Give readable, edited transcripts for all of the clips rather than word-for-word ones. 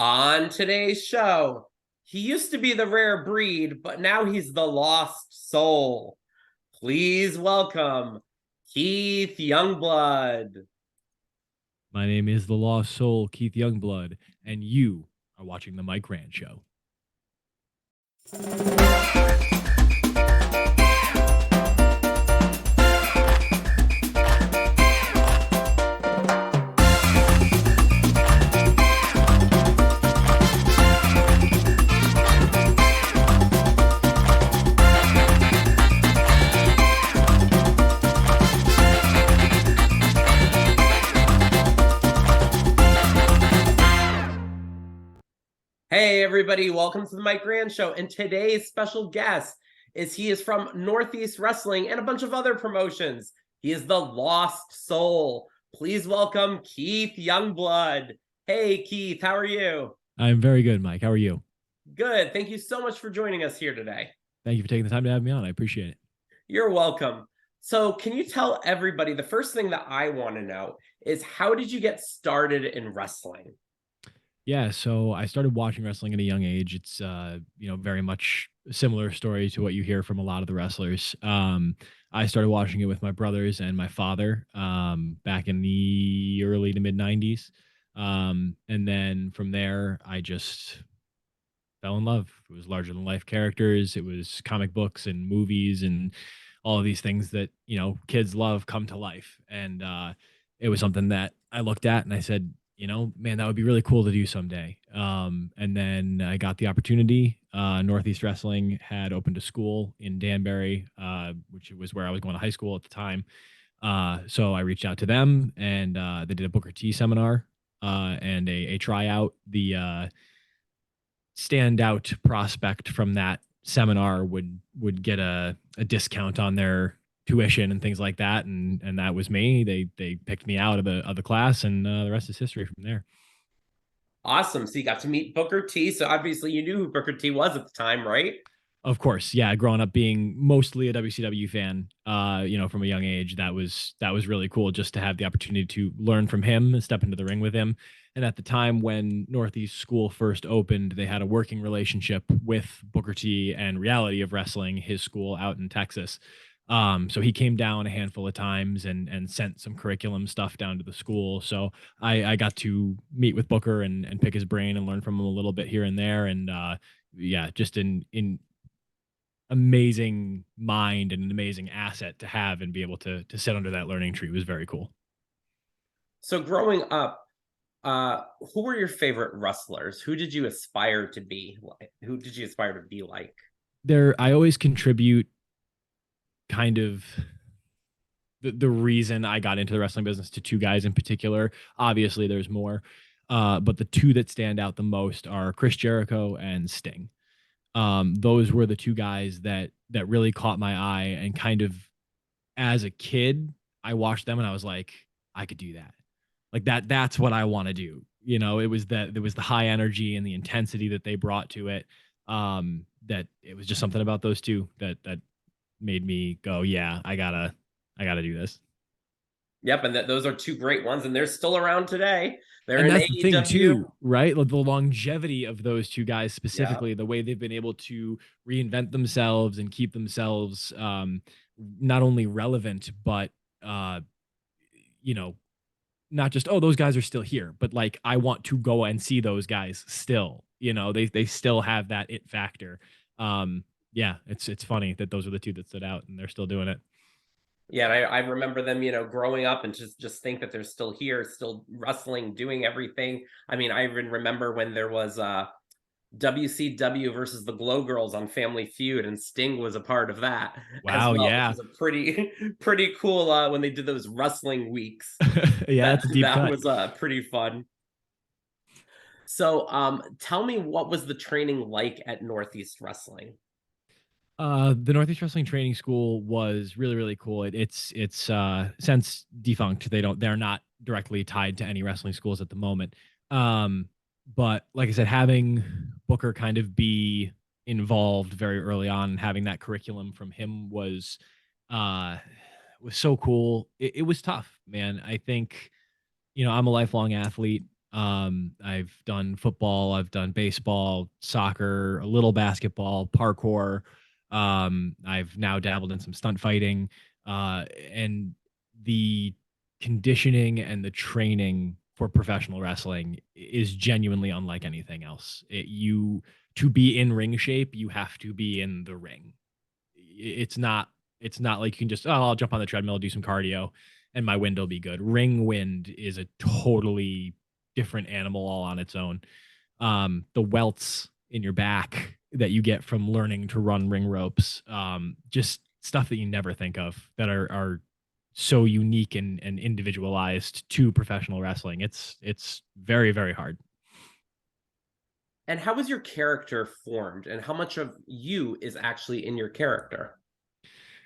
On today's show, he used to be the rare breed, but now he's the lost soul. Please welcome Keith Youngblood. My name is the Lost Soul, Keith Youngblood, and you are watching The Mike Rand Show. Hey, everybody, welcome to the Mike Rand Show. And today's special guest is from Northeast Wrestling and a bunch of other promotions. He is the Lost Soul. Please welcome Keith Youngblood. Hey, Keith, how are you? I'm very good, Mike. How are you? Good. Thank you so much for joining us here today. Thank you for taking the time to have me on. I appreciate it. You're welcome. So can you tell everybody, the first thing that I want to know is how did you get started in wrestling? Yeah, so I started watching wrestling at a young age. It's very much a similar story to what you hear from a lot of the wrestlers. I started watching it with my brothers and my father back in the early to mid '90s, and then from there, I just fell in love. It was larger than life characters. It was comic books and movies and all of these things that kids love come to life. And it was something that I looked at and I said, man, that would be really cool to do someday. And then I got the opportunity. Northeast Wrestling had opened a school in Danbury, which was where I was going to high school at the time. So I reached out to them, and they did a Booker T seminar and a tryout. The standout prospect from that seminar would get a discount on their tuition and things like that, and that was me. They picked me out of the class, and the rest is history from there. Awesome. So you got to meet Booker T. So obviously you knew who Booker T was at the time, right? Of course, yeah. Growing up being mostly a WCW fan, from a young age, that was really cool just to have the opportunity to learn from him and step into the ring with him. And at the time when Northeast School first opened, they had a working relationship with Booker T and Reality of Wrestling, his school out in Texas. So he came down a handful of times and sent some curriculum stuff down to the school. So I got to meet with Booker and pick his brain and learn from him a little bit here and there. And yeah, just in amazing mind and an amazing asset to have and be able to sit under that learning tree was very cool. So growing up, who were your favorite wrestlers? Who did you aspire to be like? Who did you aspire to be like? There, I always contribute kind of the reason I got into the wrestling business to two guys in particular. Obviously, there's more, but the two that stand out the most are Chris Jericho and Sting. Those were the two guys that really caught my eye, and kind of as a kid, I watched them and I was like, I could do that. Like that's what I want to do. It was that there was the high energy and the intensity that they brought to it. That it was just something about those two that made me go, yeah, I gotta do this. Yep, and those are two great ones, and they're still around today. They're And in that's the thing AEW. too, right? Like the longevity of those two guys Yeah. specifically, the way they've been able to reinvent themselves and keep themselves not only relevant, but uh, you know, not just, oh, those guys are still here, but like I want to go and see those guys still. They still have that it factor. Yeah, it's funny that those are the two that stood out and they're still doing it. Yeah, and I remember them, growing up and just think that they're still here, still wrestling, doing everything. I mean, I even remember when there was WCW versus the Glow Girls on Family Feud, and Sting was a part of that as Wow, well, which yeah. was a pretty pretty cool when they did those wrestling weeks. Yeah, That that's a deep that cut. was pretty fun. So, tell me, what was the training like at Northeast Wrestling? The Northeast Wrestling Training School was really, really cool. It's since defunct. They're not directly tied to any wrestling schools at the moment. Um, but like I said, having Booker kind of be involved very early on and having that curriculum from him uh was so cool. It was tough, man. I think, I'm a lifelong athlete. I've done football, I've done baseball, soccer, a little basketball, parkour. I've now dabbled in some stunt fighting, and the conditioning and the training for professional wrestling is genuinely unlike anything else. To be in ring shape, you have to be in the ring. It's not like you can just, oh, I'll jump on the treadmill, do some cardio, and my wind will be good. Ring wind is a totally different animal all on its own. The welts in your back that you get from learning to run ring ropes, just stuff that you never think of that are so unique and individualized to professional wrestling. It's very, very hard. And how was your character formed, and how much of you is actually in your character?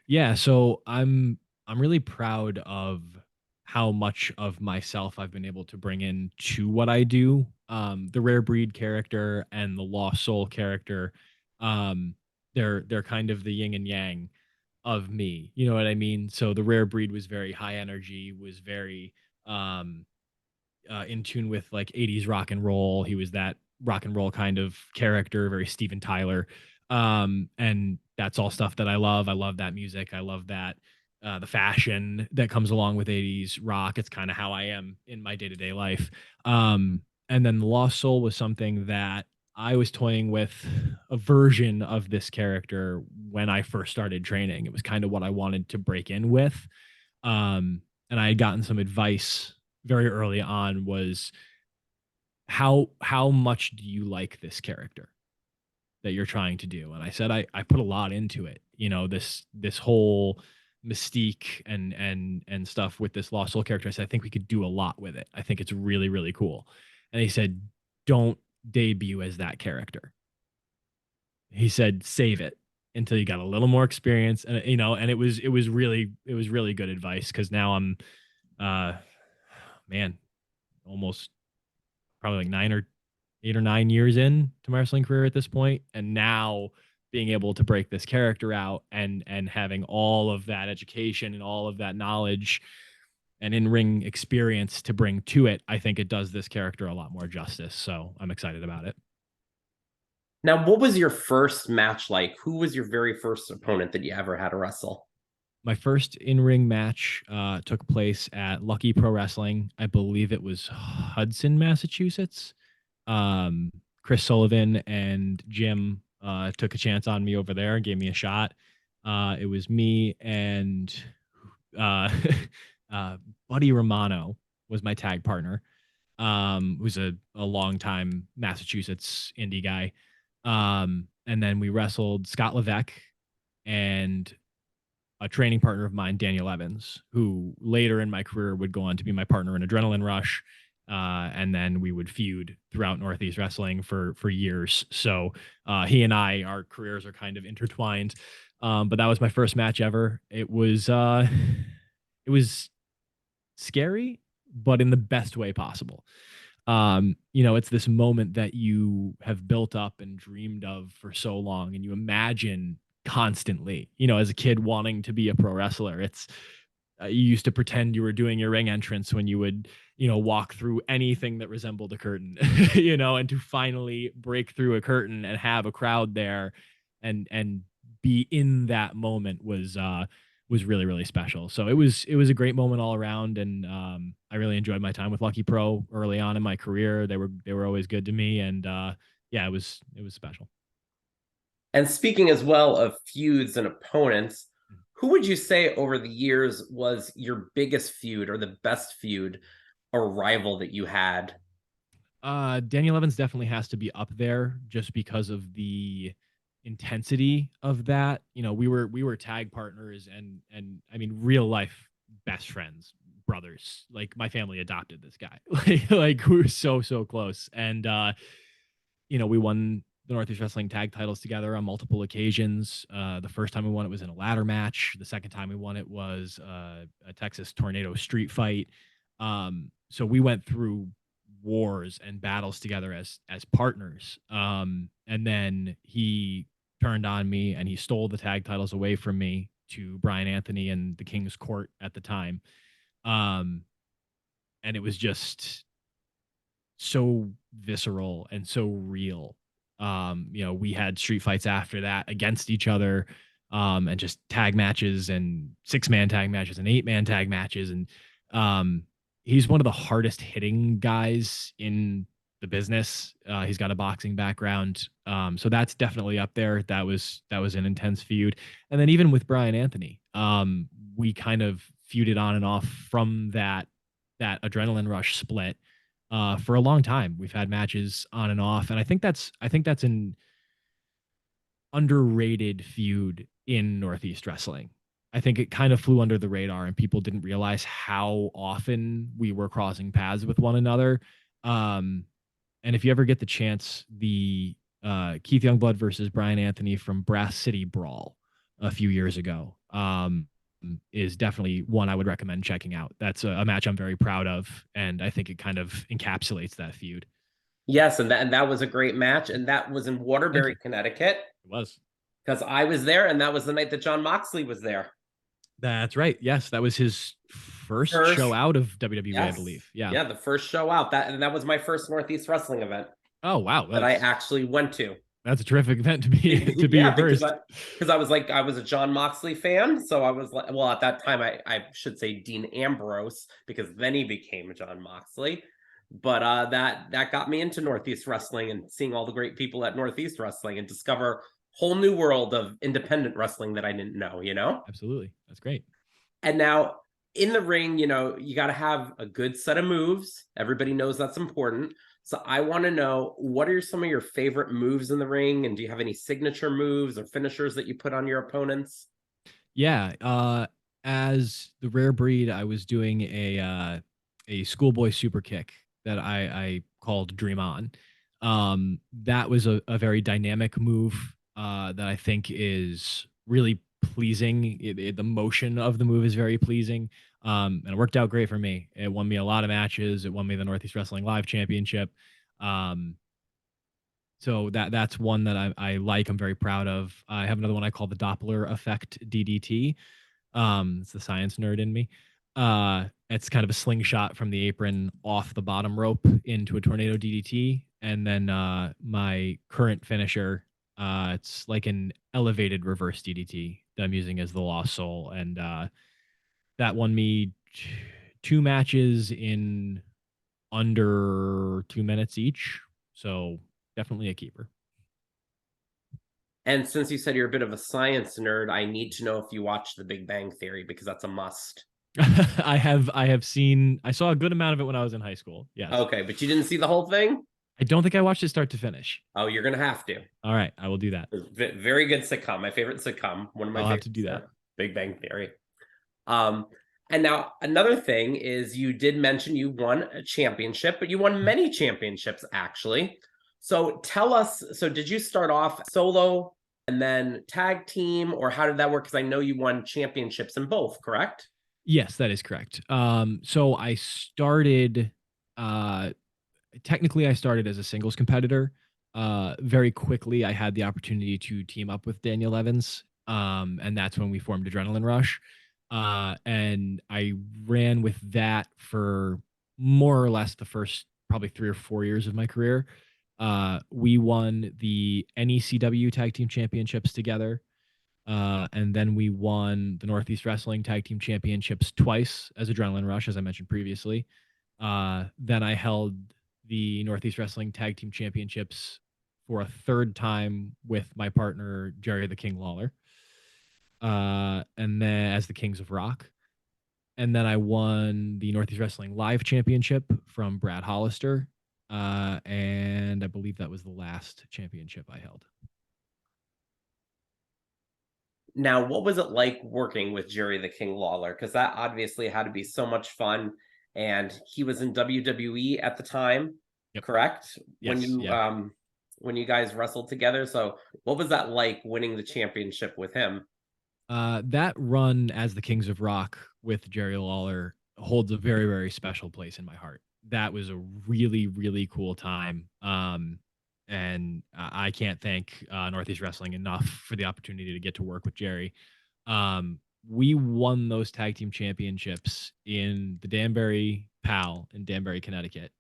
Yeah, so I'm really proud of how much of myself I've been able to bring in to what I do. The rare breed character and the lost soul character, um, they're kind of the yin and yang of me. You know what I mean? So the rare breed was very high energy, was very um in tune with like 80s rock and roll. He was that rock and roll kind of character, very Steven Tyler. And that's all stuff that I love. I love that music. I love that the fashion that comes along with 80s rock. It's kind of how I am in my day-to-day life. And then the Lost Soul was something that I was toying with a version of this character when I first started training. It was kind of what I wanted to break in with. And I had gotten some advice very early on was how much do you like this character that you're trying to do? And I said I put a lot into it. You know, this whole mystique and stuff with this lost soul character. I said I think we could do a lot with it. I think it's really, really cool. And he said, don't debut as that character. He said, save it until you got a little more experience. And and it was really good advice because now I'm man, almost probably like 8 or 9 years in to my wrestling career at this point, and now being able to break this character out and having all of that education and all of that knowledge and in-ring experience to bring to it, I think it does this character a lot more justice. So I'm excited about it. Now, what was your first match like? Who was your very first opponent that you ever had to wrestle? My first in-ring match took place at Lucky Pro Wrestling. I believe it was Hudson, Massachusetts. um, Chris Sullivan and Jim took a chance on me over there and gave me a shot. It was me and uh, Buddy Romano was my tag partner, who's a longtime Massachusetts indie guy. And then we wrestled Scott Levesque and a training partner of mine, Daniel Evans, who later in my career would go on to be my partner in Adrenaline Rush. And then we would feud throughout Northeast Wrestling for years. So he and our careers are kind of intertwined. But that was my first match ever. It was scary, but in the best way possible. It's this moment that you have built up and dreamed of for so long, and you imagine constantly, as a kid wanting to be a pro wrestler. You used to pretend you were doing your ring entrance when you would, walk through anything that resembled a curtain, and to finally break through a curtain and have a crowd there and be in that moment was really, really special. So it was a great moment all around, and I really enjoyed my time with Lucky Pro early on in my career. They were always good to me, and yeah, it was special. And speaking as well of feuds and opponents, who would you say over the years was your biggest feud or the best feud or rival that you had? Daniel Evans definitely has to be up there just because of the intensity of that. We were tag partners and I mean real life best friends, brothers. Like my family adopted this guy. Like we were so close. And we won the Northeast Wrestling tag titles together on multiple occasions. The first time we won it was in a ladder match. The second time we won it was a Texas Tornado street fight. So we went through wars and battles together as partners. And then he turned on me and he stole the tag titles away from me to Brian Anthony and the King's Court at the time. Um, and it was just so visceral and so real. We had street fights after that against each other, and just tag matches and 6-man tag matches and 8-man tag matches. And um, he's one of the hardest hitting guys in the business. He's got a boxing background. So that's definitely up there. That was an intense feud. And then even with Brian Anthony, we kind of feuded on and off from that adrenaline rush split for a long time. We've had matches on and off, and I think that's an underrated feud in Northeast wrestling. I think it kind of flew under the radar, and people didn't realize how often we were crossing paths with one another. Um, and if you ever get the chance, the Keith Youngblood versus Brian Anthony from Brass City Brawl a few years ago is definitely one I would recommend checking out. That's a match I'm very proud of, and I think it kind of encapsulates that feud. Yes, and that was a great match, and that was in Thank Waterbury, you. Connecticut, It was. because I was there, and that was the night that John Moxley was there. That's right. Yes, that was his first show First, out of WWE, I yes, believe. Yeah. yeah, the first show out. That was my first Northeast wrestling event Oh wow, that I that's actually went to. that's a terrific event to be to be your Yeah, because first. I was like I was a John Moxley fan, so I was like, well, at that time I should say Dean Ambrose, because then he became John Moxley. But that got me into Northeast wrestling and seeing all the great people at Northeast wrestling and discover whole new world of independent wrestling that I didn't know, you know? Absolutely, that's great. And now in the ring, you got to have a good set of moves. Everybody knows that's important. So I want to know, what are some of your favorite moves in the ring? And do you have any signature moves or finishers that you put on your opponents? Yeah. As the rare breed, I was doing a schoolboy super kick that I called Dream On. That was a very dynamic move that I think is really pleasing. The motion of the move is very pleasing. And it worked out great for me. It won me a lot of matches. It won me the Northeast Wrestling Live Championship. Um, so that's one that I like. I'm very proud of. I have another one I call the Doppler effect DDT. It's the science nerd in me. It's kind of a slingshot from the apron off the bottom rope into a tornado DDT, and then my current finisher, it's like an elevated reverse DDT that I'm using as the Lost Soul, and that won me two matches in under 2 minutes each. So definitely a keeper. And since you said you're a bit of a science nerd, I need to know if you watch The Big Bang Theory, because that's a must. I saw a good amount of it when I was in high school. Yes. Okay, but you didn't see the whole thing? I don't think I watched it start to finish. Oh, you're gonna have to. All right, I will do that. Very good sitcom. My favorite sitcom. One of my I'll have favorites. to do that. Big Bang Theory. Um, and now another thing is, you did mention you won a championship, but you won many championships actually. So tell us, so did you start off solo and then tag team, or how did that work? Because I know you won championships in both, correct? Yes, that is correct. So I started uh technically I started as a singles competitor. Very quickly I had the opportunity to team up with Daniel Evans. And that's when we formed Adrenaline Rush. And I ran with that for more or less the first probably 3 or 4 years of my career. We won the NECW Tag Team Championships together. And then we won the Northeast Wrestling Tag Team Championships twice as Adrenaline Rush, as I mentioned previously. Then I held the Northeast Wrestling Tag Team Championships for a third time with my partner, Jerry the King Lawler, and then as the Kings of Rock. And then I won the Northeast Wrestling Live Championship from Brad Hollister. And I believe that was the last championship I held. Now, what was it like working with Jerry the King Lawler? Because that obviously had to be so much fun. And he was in WWE at the time, Yep. correct? Yes. Yeah. When you guys wrestled together. So what was that like, winning the championship with him? That run as the Kings of Rock with Jerry Lawler holds a very, very special place in my heart. That was a really, really cool time. And I can't thank Northeast Wrestling enough for the opportunity to get to work with Jerry. We won those tag team championships in the Danbury PAL in Danbury, Connecticut.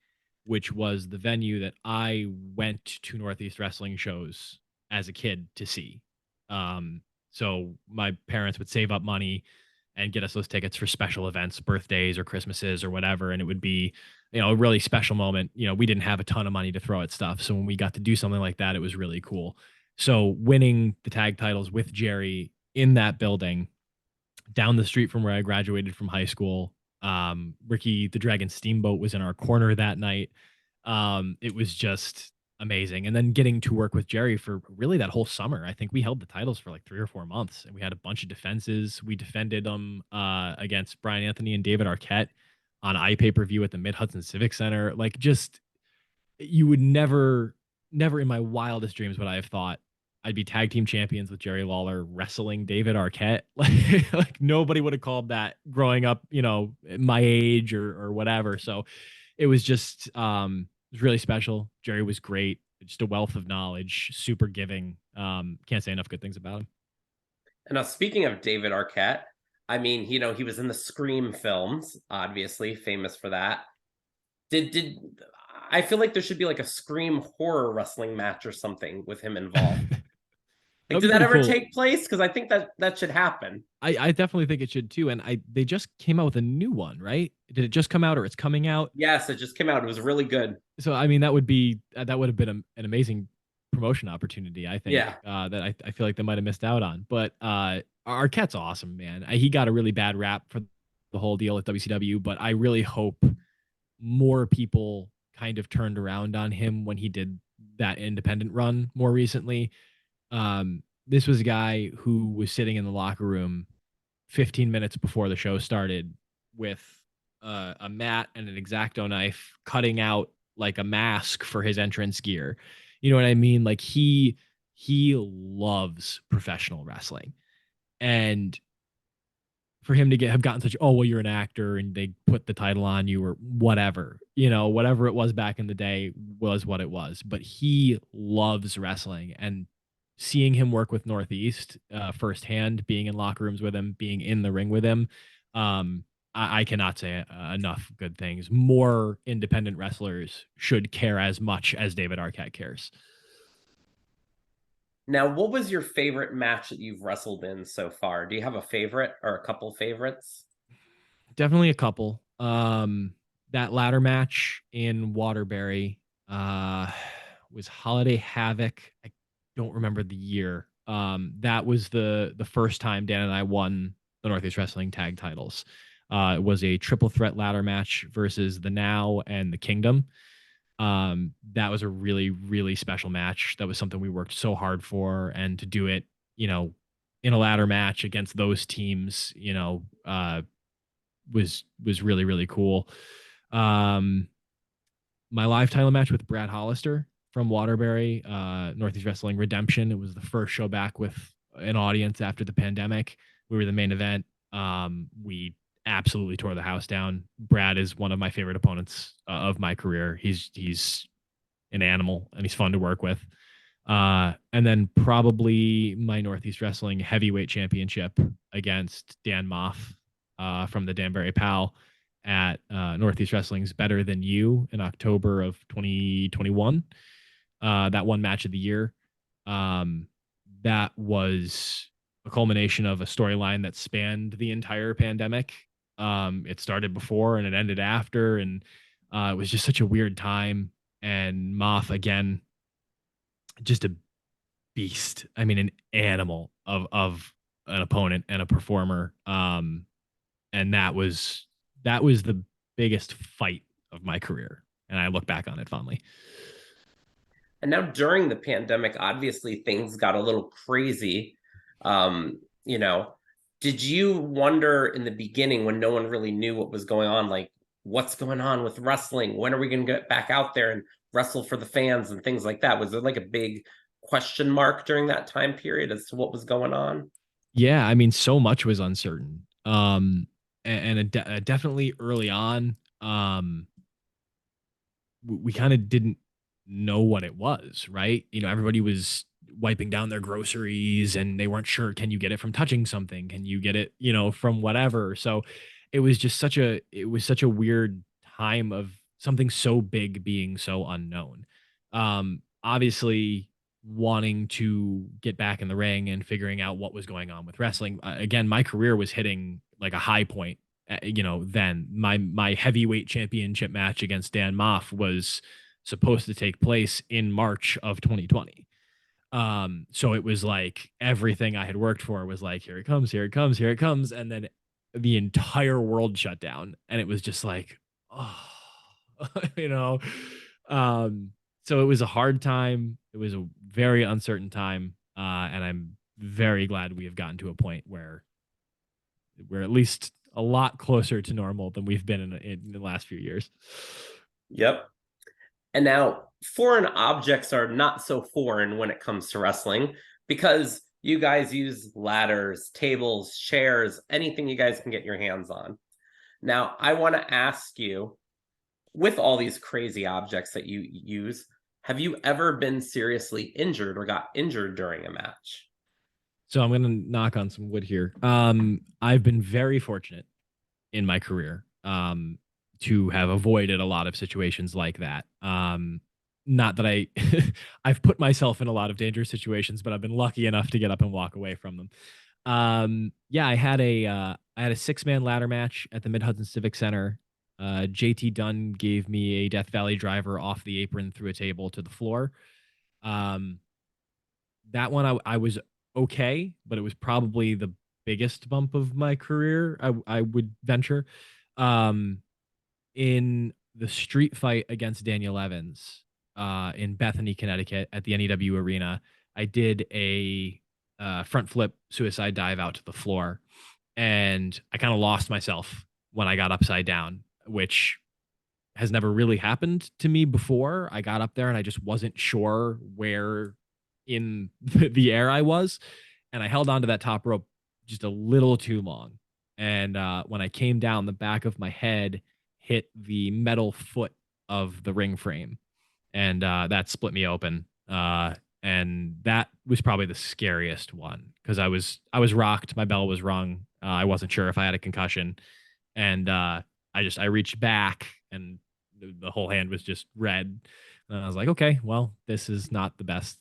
which was the venue that I went to Northeast Wrestling shows as a kid to see. Um, so my parents would save up money and get us those tickets for special events, birthdays or Christmases or whatever. And it would be, a really special moment. We didn't have a ton of money to throw at stuff. So when we got to do something like that, it was really cool. So winning the tag titles with Jerry in that building down the street from where I graduated from high school. Ricky the Dragon Steamboat was in our corner that night. It was just amazing. And then getting to work with Jerry for really that whole summer. I think we held the titles for like 3 or 4 months, and we had a bunch of defenses. We defended them against Brian Anthony and David Arquette on iPay-per-view at the Mid Hudson Civic Center. Like, just you would never in my wildest dreams would I have thought I'd be tag team champions with Jerry Lawler wrestling David Arquette. Like nobody would have called that growing up, my age or whatever. So it was just it was really special. Jerry was great, just a wealth of knowledge, super giving. Can't say enough good things about him. And now, speaking of David Arquette, I mean, he was in the Scream films, obviously famous for that. Did I feel like there should be like a Scream horror wrestling match or something with him involved? That Like, would did be that pretty ever cool. take place? Because I think that should happen. I definitely think it should too. And they just came out with a new one, right? Did it just come out or it's coming out? Yes, it just came out. It was really good. So I mean, that would have been an amazing promotion opportunity. I think Yeah. that I feel like they might have missed out on. But Arquette's awesome, man. He got a really bad rap for the whole deal at WCW, but I really hope more people kind of turned around on him when he did that independent run more recently. This was a guy who was sitting in the locker room 15 minutes before the show started with a mat and an X-Acto knife, cutting out like a mask for his entrance gear. You know what I mean? Like he loves professional wrestling, and for him to have gotten such, oh well, you're an actor and they put the title on you or whatever, whatever it was back in the day was what it was. But he loves wrestling, and seeing him work with Northeast firsthand, being in locker rooms with him, being in the ring with him, I cannot say enough good things. More independent wrestlers should care as much as David Arquette cares. Now, what was your favorite match that you've wrestled in so far? Do you have a favorite or a couple favorites? Definitely a couple. That ladder match in Waterbury uh, was Holiday Havoc. I don't remember the year. That was the first time Dan and I won the Northeast Wrestling tag titles. It was a triple threat ladder match versus the Now and the Kingdom. That was a really, really special match. That was something we worked so hard for, and to do it, in a ladder match against those teams, was really, really cool. Um, my live title match with Brad Hollister from Waterbury, Northeast Wrestling Redemption. It was the first show back with an audience after the pandemic. We were the main event. We absolutely tore the house down. Brad is one of my favorite opponents of my career. He's an animal and he's fun to work with. And then probably my Northeast Wrestling Heavyweight Championship against Dan Moff from the Danbury Pal at Northeast Wrestling's Better Than You in October of 2021. That one match of the year. Um, that was a culmination of a storyline that spanned the entire pandemic. It started before and it ended after, and it was just such a weird time. And Moth again, just a beast. I mean, an animal of an opponent and a performer. And that was the biggest fight of my career, and I look back on it fondly. And now during the pandemic, obviously things got a little crazy. You know, did you wonder in the beginning when no one really knew what was going on, like what's going on with wrestling? When are we going to get back out there and wrestle for the fans and things like that? Was there like a big question mark during that time period as to what was going on? Yeah, I mean, so much was uncertain. Definitely early on, we kind of didn't know what it was, right? Everybody was wiping down their groceries and they weren't sure, can you get it from touching something? Can you get it, from whatever? So it was such a weird time of something so big being so unknown. Obviously wanting to get back in the ring and figuring out what was going on with wrestling. Again, my career was hitting like a high point. Then my heavyweight championship match against Dan Moff was supposed to take place in March of 2020. So it was like everything I had worked for was like, here it comes, here it comes, here it comes. And then the entire world shut down. And it was just like, oh, you know. Um, so it was a hard time. It was a very uncertain time. And I'm very glad we have gotten to a point where we're at least a lot closer to normal than we've been in the last few years. Yep. And now, foreign objects are not so foreign when it comes to wrestling because you guys use ladders, tables, chairs, anything you guys can get your hands on. Now, I want to ask you, with all these crazy objects that you use, have you ever been seriously injured or got injured during a match? So I'm going to knock on some wood here. I've been very fortunate in my career to have avoided a lot of situations like that. Not that I've put myself in a lot of dangerous situations, but I've been lucky enough to get up and walk away from them. Yeah, I had a 6-man ladder match at the Mid Hudson Civic Center. JT Dunn gave me a Death Valley driver off the apron through a table to the floor. Um, that one I was okay, but it was probably the biggest bump of my career. I would venture. Um, in the street fight against Daniel Evans, in Bethany, Connecticut, at the NEW Arena, I did a front flip suicide dive out to the floor, and I kind of lost myself when I got upside down, which has never really happened to me before. I got up there and I just wasn't sure where in the air I was. And I held onto that top rope just a little too long. And when I came down, the back of my head hit the metal foot of the ring frame. And that split me open. And that was probably the scariest one because I was rocked. My bell was rung. I wasn't sure if I had a concussion. And I reached back and the whole hand was just red. And I was like, okay, well, this is not the best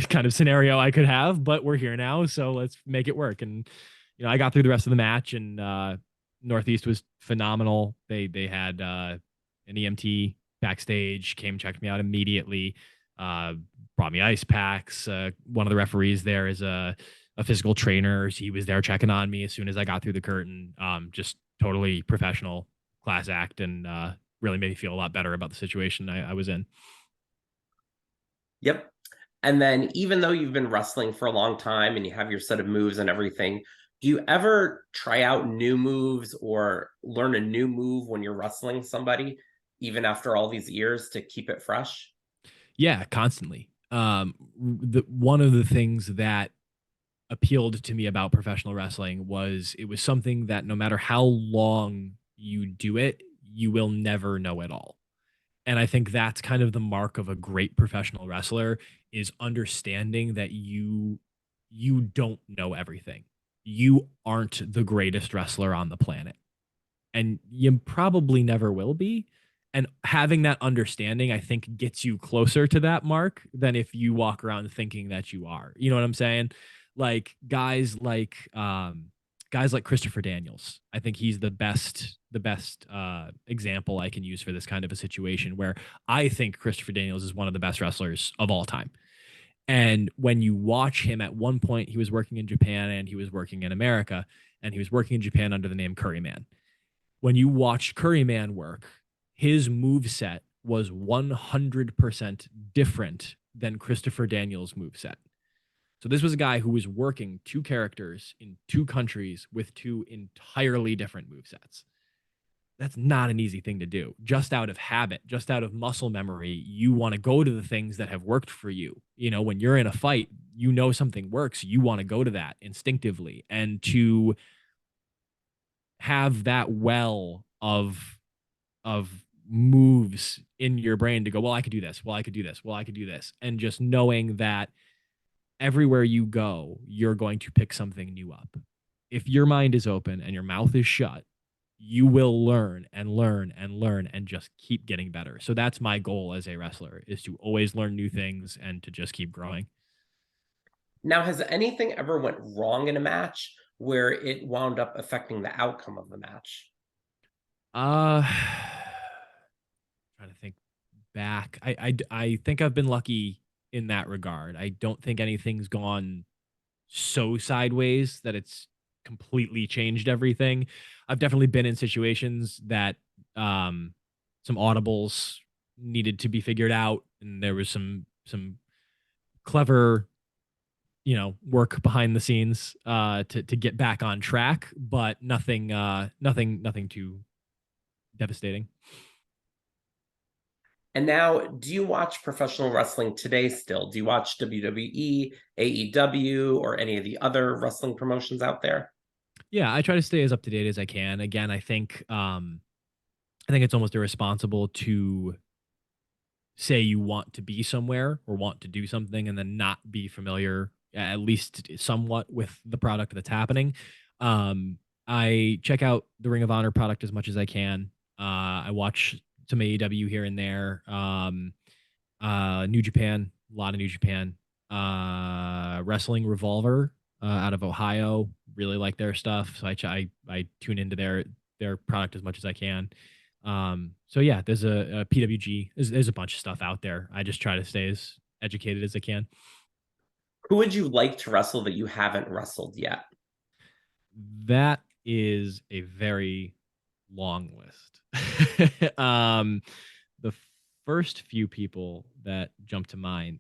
kind of scenario I could have, but we're here now, so let's make it work. And I got through the rest of the match, and Northeast was phenomenal. They had an EMT backstage, came checked me out immediately, uh, brought me ice packs. One of the referees there is a physical trainer. He was there checking on me as soon as I got through the curtain. Just totally professional, class act, and really made me feel a lot better about the situation I was in. Yep. And then, even though you've been wrestling for a long time and you have your set of moves and everything, do you ever try out new moves or learn a new move when you're wrestling somebody, even after all these years, to keep it fresh? Yeah, constantly. One of the things that appealed to me about professional wrestling was it was something that no matter how long you do it, you will never know it all. And I think that's kind of the mark of a great professional wrestler is understanding that you don't know everything. You aren't the greatest wrestler on the planet, and you probably never will be. And having that understanding, I think, gets you closer to that mark than if you walk around thinking that you are. You know what I'm saying? Like guys like Christopher Daniels. I think he's the best example I can use for this kind of a situation where I think Christopher Daniels is one of the best wrestlers of all time. And when you watch him, at one point he was working in Japan and he was working in America, and he was working in Japan under the name Curryman. When you watch Curryman work, his move set was 100% different than Christopher Daniels' move set. So this was a guy who was working two characters in two countries with two entirely different move sets. That's not an easy thing to do. Just out of habit, just out of muscle memory, you want to go to the things that have worked for you. When you're in a fight, something works, you want to go to that instinctively. And to have that well of moves in your brain to go, well, I could do this, well, I could do this, well, I could do this, and just knowing that everywhere you go, you're going to pick something new up. If your mind is open and your mouth is shut, you will learn and learn and learn and just keep getting better. So that's my goal as a wrestler, is to always learn new things and to just keep growing. Now, has anything ever went wrong in a match where it wound up affecting the outcome of the match? Uh trying to think back. I think I've been lucky in that regard. I don't think anything's gone so sideways that it's completely changed everything. I've definitely been in situations that um some audibles needed to be figured out, and there was some clever, work behind the scenes to get back on track, but nothing too devastating. And now, do you watch professional wrestling today still? Do you watch WWE, AEW, or any of the other wrestling promotions out there? Yeah, I try to stay as up to date as I can. Again, I think it's almost irresponsible to say you want to be somewhere or want to do something and then not be familiar, at least somewhat, with the product that's happening. Um, I check out the Ring of Honor product as much as I can. I watch some AEW here and there. New Japan, a lot of New Japan. Wrestling Revolver out of Ohio, really like their stuff. So I tune into their product as much as I can. So yeah, there's a PWG. There's a bunch of stuff out there. I just try to stay as educated as I can. Who would you like to wrestle that you haven't wrestled yet? That is a very long list. The first few people that jump to mind.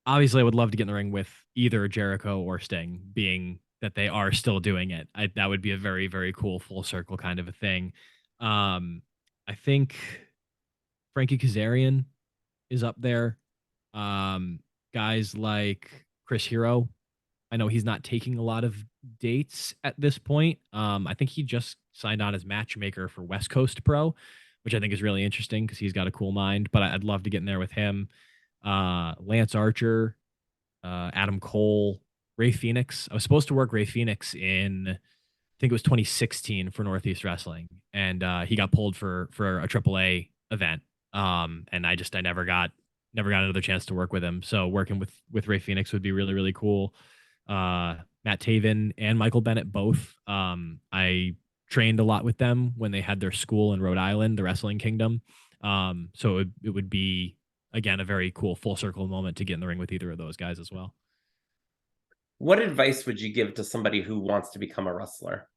Obviously, I would love to get in the ring with either Jericho or Sting, being that they are still doing it. That would be a very, very cool full circle kind of a thing. Um, I think Frankie Kazarian is up there. Um, Guys like Chris Hero. I know he's not taking a lot of dates at this point. I think he just signed on as matchmaker for West Coast Pro, which I think is really interesting because he's got a cool mind. But I'd love to get in there with him. Lance Archer, Adam Cole, Ray Phoenix. I was supposed to work Ray Phoenix in, I think it was 2016 for Northeast Wrestling, and he got pulled for a AAA event. And I never got another chance to work with him. So working with Ray Phoenix would be really really cool. Matt Taven and Michael Bennett both. I trained a lot with them when they had their school in Rhode Island, the Wrestling Kingdom. So it would be, again, a very cool full circle moment to get in the ring with either of those guys as well. What advice would you give to somebody who wants to become a wrestler?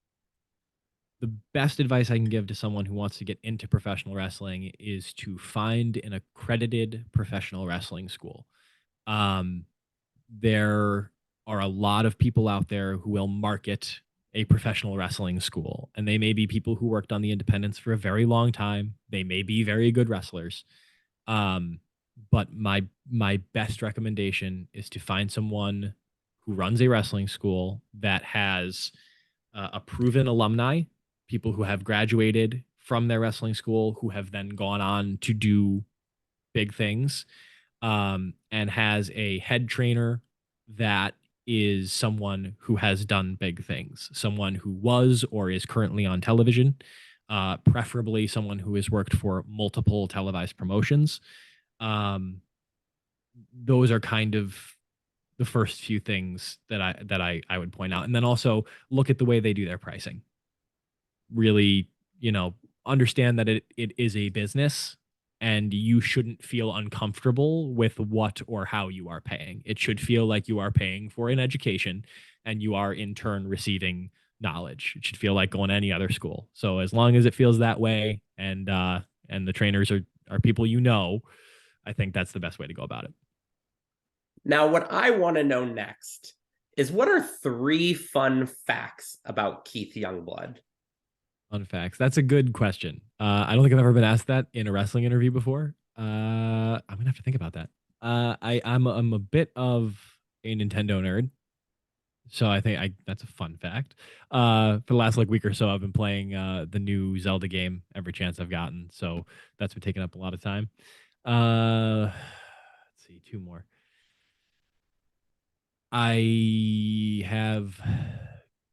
The best advice I can give to someone who wants to get into professional wrestling is to find an accredited professional wrestling school. Um, there are a lot of people out there who will market a professional wrestling school, and they may be people who worked on the independents for a very long time. They may be very good wrestlers. Um, but my best recommendation is to find someone who runs a wrestling school that has a proven alumni, people who have graduated from their wrestling school, who have then gone on to do big things, and has a head trainer that is someone who has done big things, someone who was or is currently on television, preferably someone who has worked for multiple televised promotions. Um, those are kind of the first few things that I would point out, and then also look at the way they do their pricing. Really, understand that it is a business, and you shouldn't feel uncomfortable with what or how you are paying. It should feel like you are paying for an education and you are in turn receiving knowledge. It should feel like going to any other school. So as long as it feels that way, and the trainers are people, I think that's the best way to go about it. Now, what I want to know next is what are three fun facts about Keith Youngblood? Fun facts. That's a good question. I don't think I've ever been asked that in a wrestling interview before. I'm gonna have to think about that. I'm a bit of a Nintendo nerd, so I think I that's a fun fact. For the last like week or so, I've been playing the new Zelda game every chance I've gotten, so that's been taking up a lot of time. Let's see, two more. I have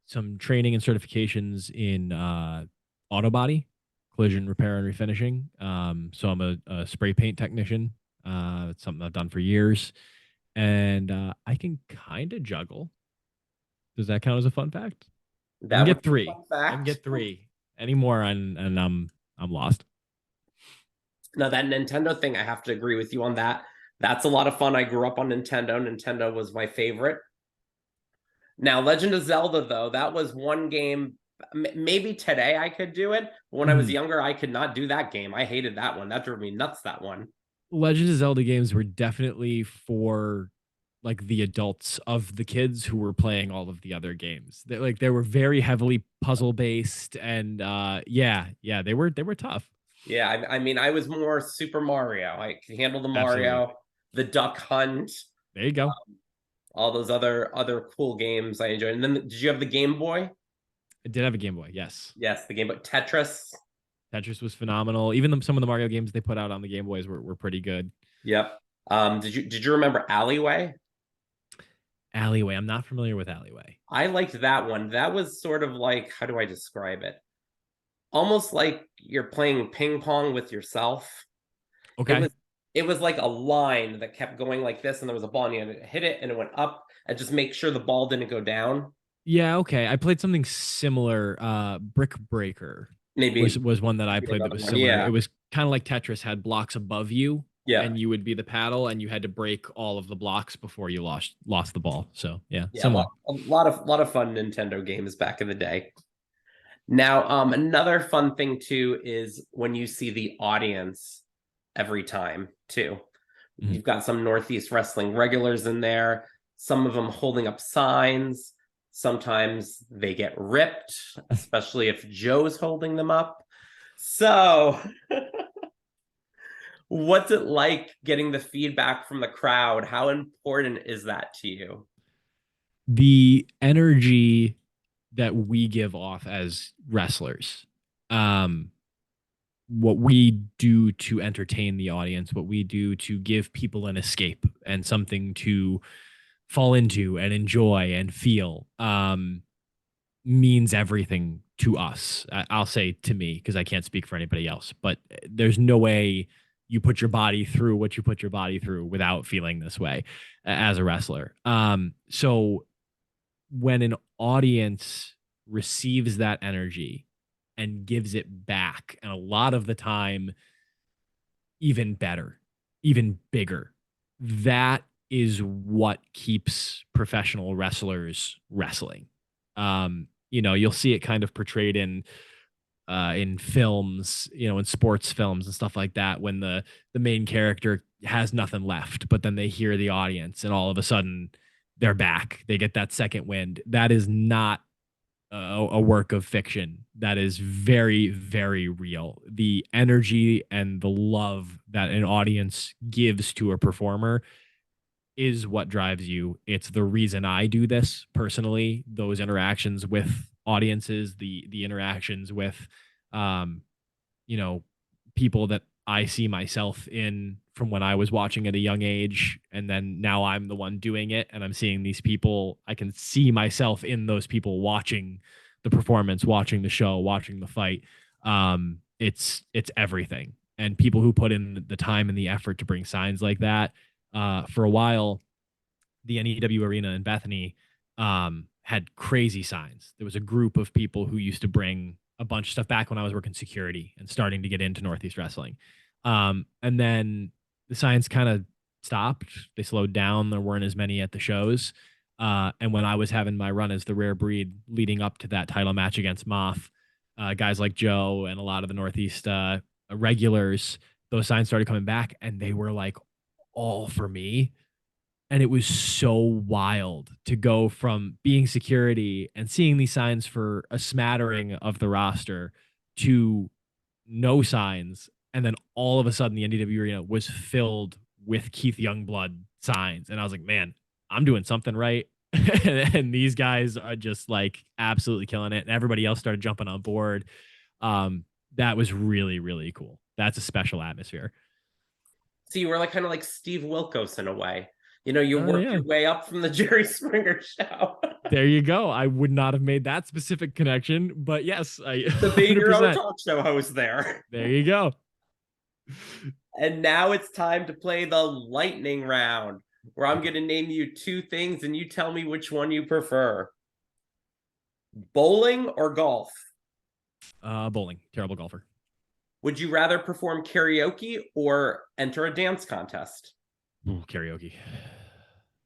some training and certifications in auto body, collision repair and refinishing. So I'm a spray paint technician. It's something I've done for years, and I can kind of juggle. Does that count as a fun fact? I can That would get be a three. fun I can fact. get three. Any more, and I'm lost. Now that Nintendo thing, I have to agree with you on that. That's a lot of fun. I grew up on Nintendo. Nintendo was my favorite. Now, Legend of Zelda, though, that was one game. Maybe today I could do it. When I was Mhm. younger, I could not do that game. I hated that one. That drove me nuts, that one. Legend of Zelda games were definitely for like the adults of the kids who were playing all of the other games. They were very heavily puzzle based, and yeah, they were tough. Yeah, I mean, I was more Super Mario. I could handle the Absolutely. Mario, the Duck Hunt, There you go. all those other cool games I enjoyed. And then did you have the Game Boy? I did have a Game Boy. Yes, Yes, the Game Boy. Tetris. Tetris was phenomenal. Even some of the Mario games they put out on the Game Boys were pretty good. Yep. Did you remember Alleyway? Alleyway. I'm not familiar with Alleyway. I liked that one. That was sort of like, how do I describe it? Almost like you're playing ping pong with yourself. It Okay. was it was like a line that kept going like this, and there was a ball, and you had to hit it, and it went up, and just make sure the ball didn't go down. Yeah. Okay. I played something similar. Brick Breaker was Maybe was one that I played that another was one. similar. It Yeah, was kind of like Tetris had blocks above you, yeah, and you would be the paddle, and you had to break all of the blocks before you lost the ball. So yeah, yeah. similar. A lot of fun Nintendo games back in the day. Now, another fun thing too is when you see the audience every time too. Mhm. You've got some Northeast Wrestling regulars in there, some of them holding up signs. Sometimes they get ripped, especially if Joe's holding them up. So, what's it like getting the feedback from the crowd? How important is that to you? The energy that we give off as wrestlers, um, what we do to entertain the audience, what we do to give people an escape and something to fall into and enjoy and feel, means everything to us. I'll say to me because I can't speak for anybody else, but there's no way you put your body through what you put your body through without feeling this way as a wrestler. So when an audience receives that energy and gives it back, and a lot of the time even better, even bigger. That is what keeps professional wrestlers wrestling. You'll see it kind of portrayed in films, in sports films and stuff like that, when the main character has nothing left, but then they hear the audience, and all of a sudden they're back. They get that second wind. That is not a work of fiction. That is very, very real. The energy and the love that an audience gives to a performer is what drives you. It's the reason I do this personally. Those interactions with audiences, the interactions with um, you know, people that I see myself in from when I was watching at a young age. And then now I'm the one doing it, and I'm seeing these people. I can see myself in those people watching the performance, watching the show, watching the fight. It's everything. And people who put in the time and the effort to bring signs like that. For a while, the NEW arena in Bethany had crazy signs. There was a group of people who used to bring a bunch of stuff back when I was working security and starting to get into Northeast Wrestling. And then the signs kind of stopped. They slowed down. There weren't as many at the shows. And when I was having my run as the rare breed leading up to that title match against Moth, guys like Joe and a lot of the Northeast regulars, those signs started coming back, and they were like all for me. And it was so wild to go from being security and seeing these signs for a smattering of the roster to no signs. And then all of a sudden, the NDW arena was filled with Keith Youngblood signs. And I was like, man, I'm doing something right. And these guys are just like absolutely killing it. And everybody else started jumping on board. That was really, really cool. That's a special atmosphere. So you were like kind of like Steve Wilkos in a way. You worked Yeah. your way up from the Jerry Springer show There you go. I would not have made that specific connection, but yes, I to being your own 100%. talk show host there. There you go. And now it's time to play the lightning round, where I'm going to name you two things and you tell me which one you prefer. Bowling or golf? Bowling. Terrible golfer. Would you rather perform karaoke or enter a dance contest? Ooh, karaoke.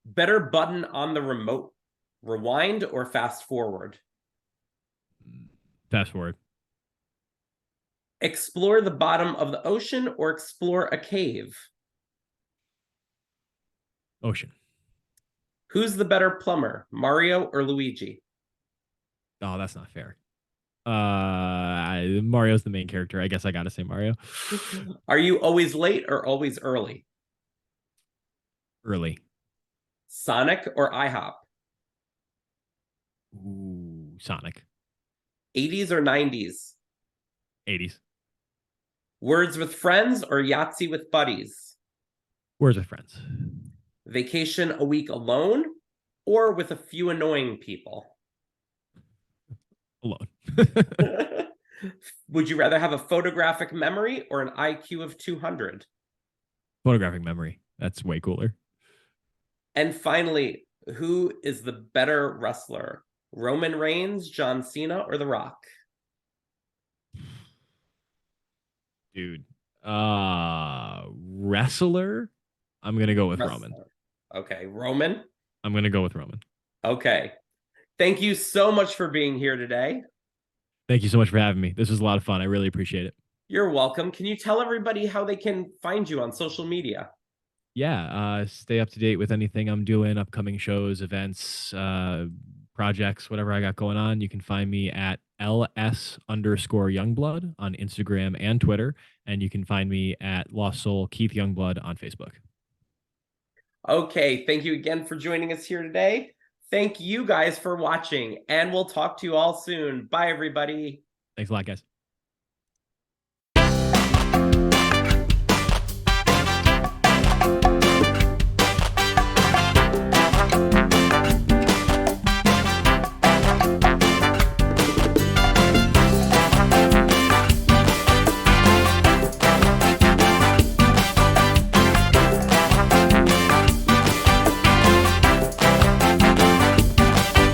Better button on the remote, rewind or fast forward? Fast forward. Explore the bottom of the ocean or explore a cave? Ocean. Who's the better plumber, Mario or Luigi? Oh, that's not fair. Mario's the main character. I guess I gotta say Mario. Are you always late or always early? Early. Sonic or IHOP? Ooh, Sonic. 80s or 90s? 80s. Words with friends or Yahtzee with buddies? Words with friends. Vacation a week alone or with a few annoying people? Alone. Would you rather have a photographic memory or an IQ of 200? Photographic memory. That's way cooler. And finally, who is the better wrestler? Roman Reigns, John Cena, or The Rock? Dude. Wrestler? I'm gonna go with Wrestler. Roman. Okay, Roman? I'm gonna go with Roman. Okay. Thank you so much for being here today. Thank you so much for having me. This was a lot of fun. I really appreciate it. You're welcome. Can you tell everybody how they can find you on social media? Yeah, stay up to date with anything I'm doing, upcoming shows, events, projects, whatever I got going on. You can find me at ls_Youngblood on Instagram and Twitter. And you can find me at Lost Soul Keith Youngblood on Facebook. Okay, thank you again for joining us here today. Thank you guys for watching, and we'll talk to you all soon. Bye, everybody. Thanks a lot, guys.